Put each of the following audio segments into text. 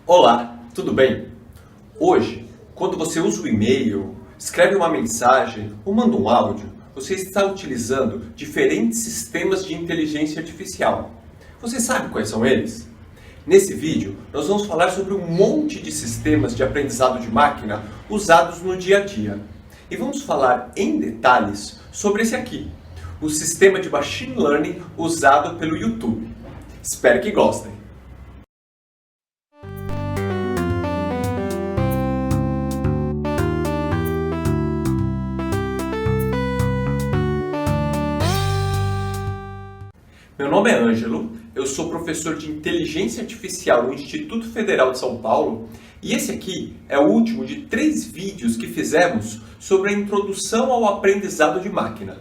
Olá, tudo bem? Hoje, quando você usa o e-mail, escreve uma mensagem ou manda um áudio, você está utilizando diferentes sistemas de inteligência artificial. Você sabe quais são eles? Nesse vídeo, nós vamos falar sobre um monte de sistemas de aprendizado de máquina usados no dia a dia. E vamos falar em detalhes sobre esse aqui, o sistema de Machine Learning usado pelo YouTube. Espero que gostem! Meu nome é Ângelo, eu sou professor de Inteligência Artificial no Instituto Federal de São Paulo e esse aqui é o último de 3 vídeos que fizemos sobre a introdução ao aprendizado de máquina.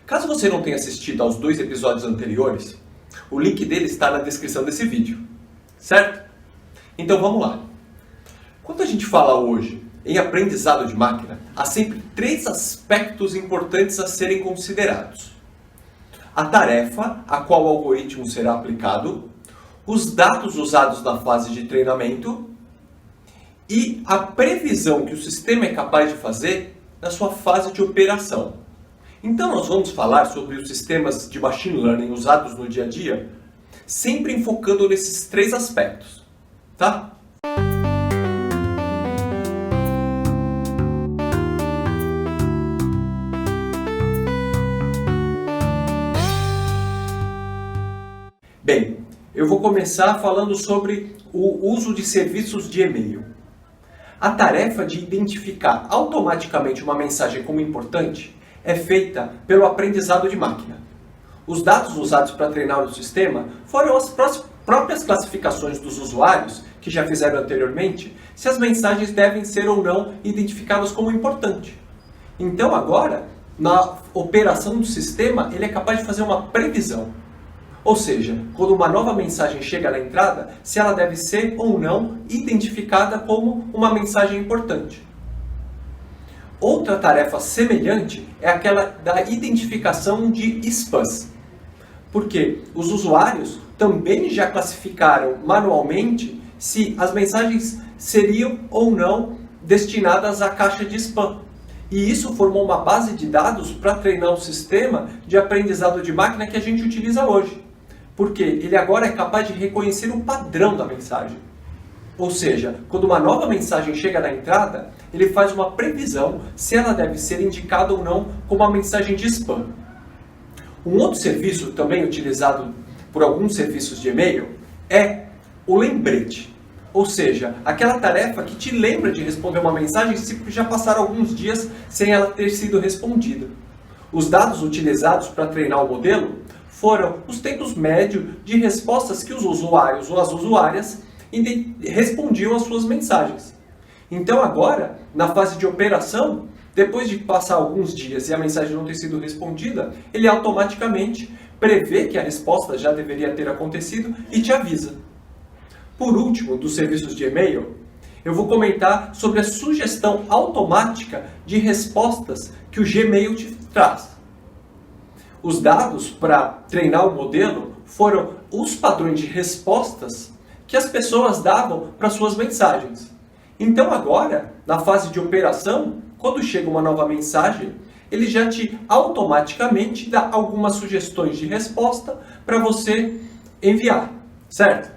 Caso você não tenha assistido aos 2 episódios anteriores, o link dele está na descrição desse vídeo, certo? Então vamos lá. Quando a gente fala hoje em aprendizado de máquina, há sempre 3 aspectos importantes a serem considerados. A tarefa a qual o algoritmo será aplicado, os dados usados na fase de treinamento e a previsão que o sistema é capaz de fazer na sua fase de operação. Então nós vamos falar sobre os sistemas de Machine Learning usados no dia a dia, sempre enfocando nesses 3 aspectos, tá? Bem, eu vou começar falando sobre o uso de serviços de e-mail. A tarefa de identificar automaticamente uma mensagem como importante é feita pelo aprendizado de máquina. Os dados usados para treinar o sistema foram as próprias classificações dos usuários, que já fizeram anteriormente, se as mensagens devem ser ou não identificadas como importante. Então agora, na operação do sistema, ele é capaz de fazer uma previsão. Ou seja, quando uma nova mensagem chega na entrada, se ela deve ser ou não identificada como uma mensagem importante. Outra tarefa semelhante é aquela da identificação de spams. Porque os usuários também já classificaram manualmente se as mensagens seriam ou não destinadas à caixa de spam. E isso formou uma base de dados para treinar o sistema de aprendizado de máquina que a gente utiliza hoje. Porque ele agora é capaz de reconhecer o padrão da mensagem. Ou seja, quando uma nova mensagem chega na entrada, ele faz uma previsão se ela deve ser indicada ou não como uma mensagem de spam. Um outro serviço também utilizado por alguns serviços de e-mail é o lembrete. Ou seja, aquela tarefa que te lembra de responder uma mensagem se já passaram alguns dias sem ela ter sido respondida. Os dados utilizados para treinar o modelo foram os tempos médios de respostas que os usuários ou as usuárias respondiam às suas mensagens. Então agora, na fase de operação, depois de passar alguns dias e a mensagem não ter sido respondida, ele automaticamente prevê que a resposta já deveria ter acontecido e te avisa. Por último, dos serviços de e-mail, eu vou comentar sobre a sugestão automática de respostas que o Gmail te traz. Os dados para treinar o modelo foram os padrões de respostas que as pessoas davam para suas mensagens. Então agora, na fase de operação, quando chega uma nova mensagem, ele já te automaticamente dá algumas sugestões de resposta para você enviar, certo?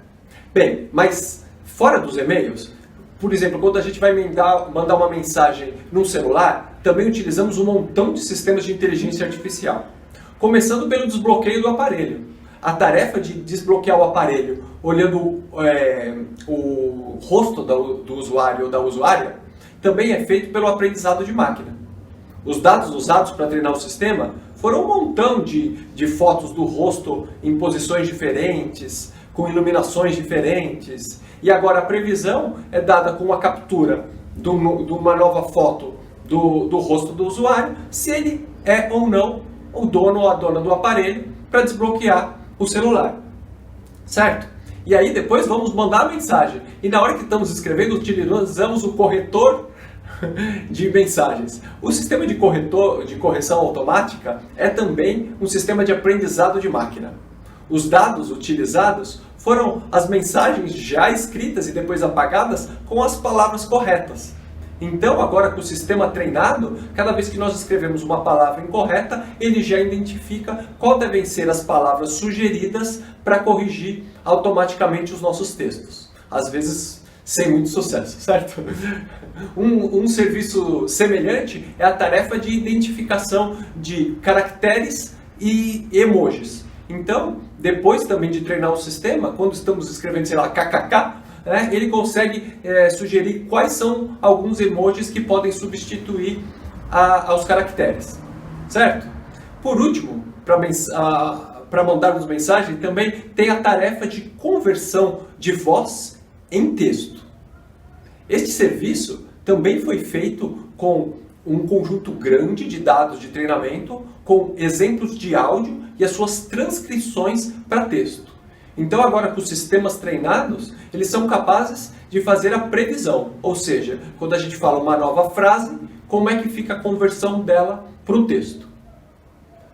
Bem, mas fora dos e-mails, por exemplo, quando a gente vai mandar uma mensagem num celular, também utilizamos um montão de sistemas de inteligência artificial. Começando pelo desbloqueio do aparelho. A tarefa de desbloquear o aparelho olhando o rosto do usuário ou da usuária também é feito pelo aprendizado de máquina. Os dados usados para treinar o sistema foram um montão de fotos do rosto em posições diferentes, com iluminações diferentes. E agora a previsão é dada com a captura de uma nova foto do rosto do usuário, se ele é ou não o dono ou a dona do aparelho para desbloquear o celular, certo? E aí depois vamos mandar a mensagem. E na hora que estamos escrevendo, utilizamos o corretor de mensagens. O sistema de correção automática é também um sistema de aprendizado de máquina. Os dados utilizados foram as mensagens já escritas e depois apagadas com as palavras corretas. Então, agora com o sistema treinado, cada vez que nós escrevemos uma palavra incorreta, ele já identifica qual devem ser as palavras sugeridas para corrigir automaticamente os nossos textos. Às vezes, sem muito sucesso, certo? Um serviço semelhante é a tarefa de identificação de caracteres e emojis. Então, depois também de treinar o sistema, quando estamos escrevendo, sei lá, kkk, ele consegue sugerir quais são alguns emojis que podem substituir aos caracteres, certo? Por último, para mandarmos mensagem, também tem a tarefa de conversão de voz em texto. Este serviço também foi feito com um conjunto grande de dados de treinamento, com exemplos de áudio e as suas transcrições para texto. Então agora com os sistemas treinados, eles são capazes de fazer a previsão, ou seja, quando a gente fala uma nova frase, como é que fica a conversão dela para o texto.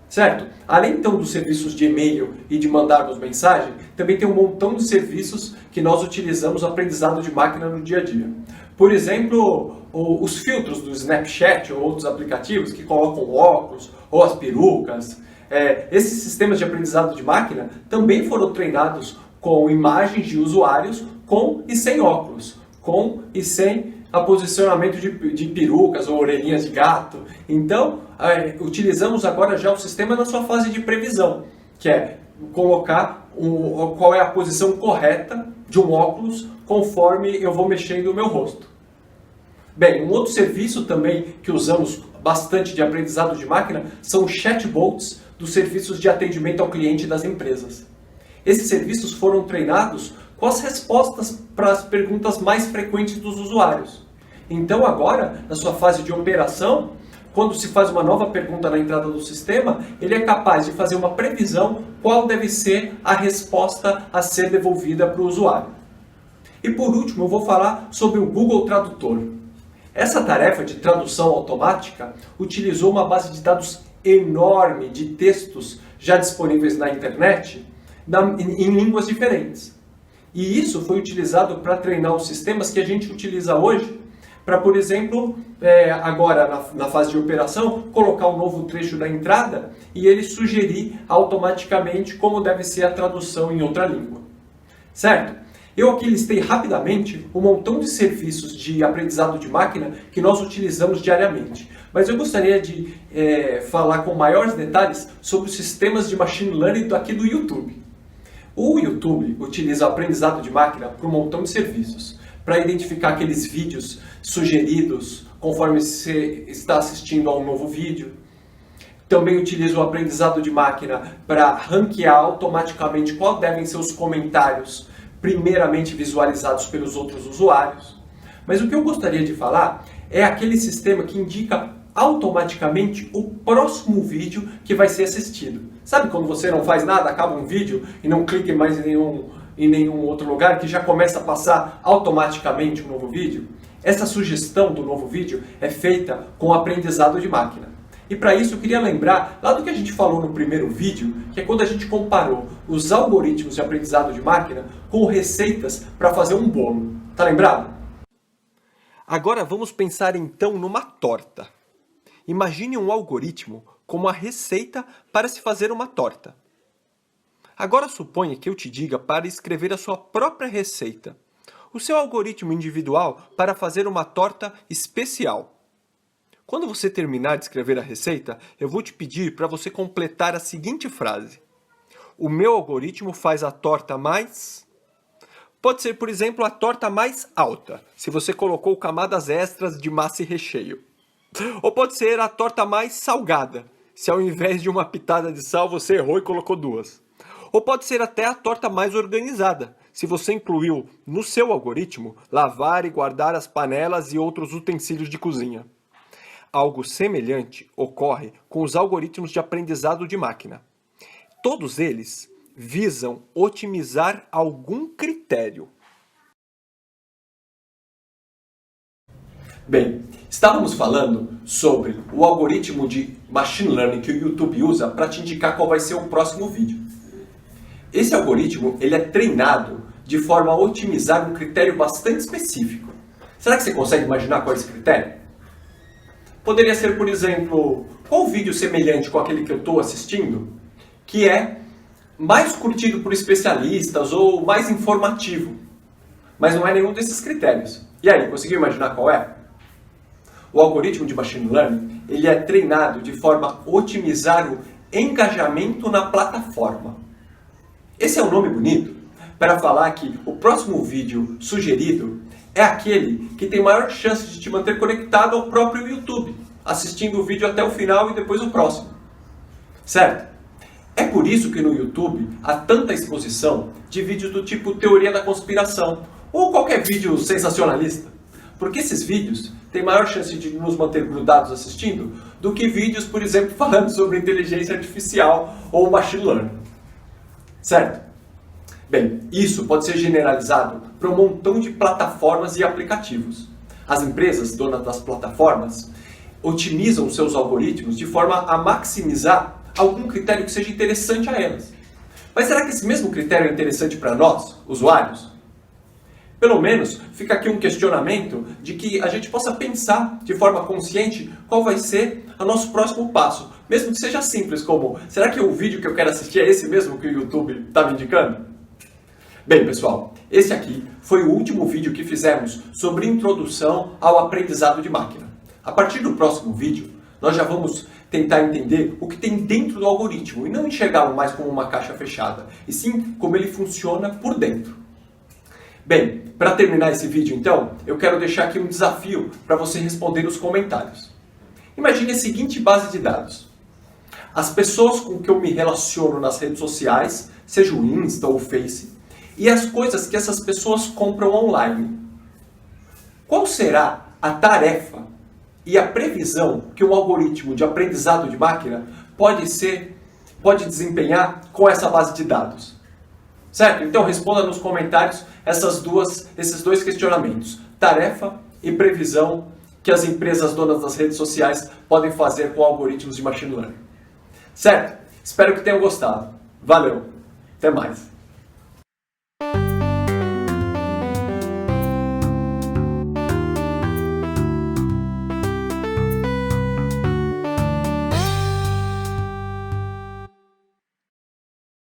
Certo? Além então dos serviços de e-mail e de mandarmos mensagem, também tem um montão de serviços que nós utilizamos no aprendizado de máquina no dia a dia. Por exemplo, os filtros do Snapchat ou outros aplicativos que colocam óculos ou as perucas. Esses sistemas de aprendizado de máquina também foram treinados com imagens de usuários com e sem óculos, com e sem aposicionamento de perucas ou orelhinhas de gato. Então, utilizamos agora já o sistema na sua fase de previsão, que é colocar qual é a posição correta de um óculos conforme eu vou mexendo o meu rosto. Bem, um outro serviço também que usamos bastante de aprendizado de máquina são os chatbots dos serviços de atendimento ao cliente das empresas. Esses serviços foram treinados com as respostas para as perguntas mais frequentes dos usuários. Então agora, na sua fase de operação, quando se faz uma nova pergunta na entrada do sistema, ele é capaz de fazer uma previsão qual deve ser a resposta a ser devolvida para o usuário. E por último, eu vou falar sobre o Google Tradutor. Essa tarefa de tradução automática utilizou uma base de dados enorme de textos já disponíveis na internet em línguas diferentes. E isso foi utilizado para treinar os sistemas que a gente utiliza hoje para, por exemplo, agora na fase de operação, colocar um novo trecho na entrada e ele sugerir automaticamente como deve ser a tradução em outra língua. Certo? Eu aqui listei rapidamente um montão de serviços de aprendizado de máquina que nós utilizamos diariamente. Mas eu gostaria de falar com maiores detalhes sobre os sistemas de machine learning aqui do YouTube. O YouTube utiliza o aprendizado de máquina para um montão de serviços, para identificar aqueles vídeos sugeridos conforme você está assistindo a um novo vídeo. Também utiliza o aprendizado de máquina para ranquear automaticamente quais devem ser os comentários primeiramente visualizados pelos outros usuários. Mas o que eu gostaria de falar é aquele sistema que indica automaticamente o próximo vídeo que vai ser assistido. Sabe quando você não faz nada, acaba um vídeo e não clica mais em nenhum outro lugar, que já começa a passar automaticamente um novo vídeo? Essa sugestão do novo vídeo é feita com aprendizado de máquina. E para isso eu queria lembrar lá do que a gente falou no primeiro vídeo, que é quando a gente comparou os algoritmos de aprendizado de máquina com receitas para fazer um bolo. Tá lembrado? Agora vamos pensar então numa torta. Imagine um algoritmo como a receita para se fazer uma torta. Agora suponha que eu te diga para escrever a sua própria receita, o seu algoritmo individual para fazer uma torta especial. Quando você terminar de escrever a receita, eu vou te pedir para você completar a seguinte frase. O meu algoritmo faz a torta mais... Pode ser, por exemplo, a torta mais alta, se você colocou camadas extras de massa e recheio. Ou pode ser a torta mais salgada, se ao invés de uma pitada de sal você errou e colocou 2. Ou pode ser até a torta mais organizada, se você incluiu no seu algoritmo lavar e guardar as panelas e outros utensílios de cozinha. Algo semelhante ocorre com os algoritmos de aprendizado de máquina. Todos eles visam otimizar algum critério. Bem, estávamos falando sobre o algoritmo de machine learning que o YouTube usa para te indicar qual vai ser o próximo vídeo. Esse algoritmo ele é treinado de forma a otimizar um critério bastante específico. Será que você consegue imaginar qual é esse critério? Poderia ser, por exemplo, qual vídeo semelhante com aquele que eu estou assistindo, que é mais curtido por especialistas ou mais informativo. Mas não é nenhum desses critérios. E aí, conseguiu imaginar qual é? O algoritmo de Machine Learning ele é treinado de forma a otimizar o engajamento na plataforma. Esse é um nome bonito para falar que o próximo vídeo sugerido é aquele que tem maior chance de te manter conectado ao próprio YouTube, assistindo o vídeo até o final e depois o próximo. Certo? É por isso que no YouTube há tanta exposição de vídeos do tipo teoria da conspiração ou qualquer vídeo sensacionalista. Porque esses vídeos têm maior chance de nos manter grudados assistindo do que vídeos, por exemplo, falando sobre inteligência artificial ou machine learning. Certo? Bem, isso pode ser generalizado para um montão de plataformas e aplicativos. As empresas, donas das plataformas, otimizam seus algoritmos de forma a maximizar algum critério que seja interessante a elas. Mas será que esse mesmo critério é interessante para nós, usuários? Pelo menos fica aqui um questionamento de que a gente possa pensar de forma consciente qual vai ser o nosso próximo passo. Mesmo que seja simples, como, será que o vídeo que eu quero assistir é esse mesmo que o YouTube está me indicando? Bem, pessoal, esse aqui foi o último vídeo que fizemos sobre introdução ao aprendizado de máquina. A partir do próximo vídeo, nós já vamos tentar entender o que tem dentro do algoritmo e não enxergá-lo mais como uma caixa fechada, e sim como ele funciona por dentro. Bem, para terminar esse vídeo então, eu quero deixar aqui um desafio para você responder nos comentários. Imagine a seguinte base de dados. As pessoas com que eu me relaciono nas redes sociais, seja o Insta ou o Face, e as coisas que essas pessoas compram online. Qual será a tarefa e a previsão que um algoritmo de aprendizado de máquina pode desempenhar com essa base de dados? Certo? Então responda nos comentários esses dois questionamentos. Tarefa e previsão que as empresas donas das redes sociais podem fazer com algoritmos de machine learning. Certo? Espero que tenham gostado. Valeu! Até mais!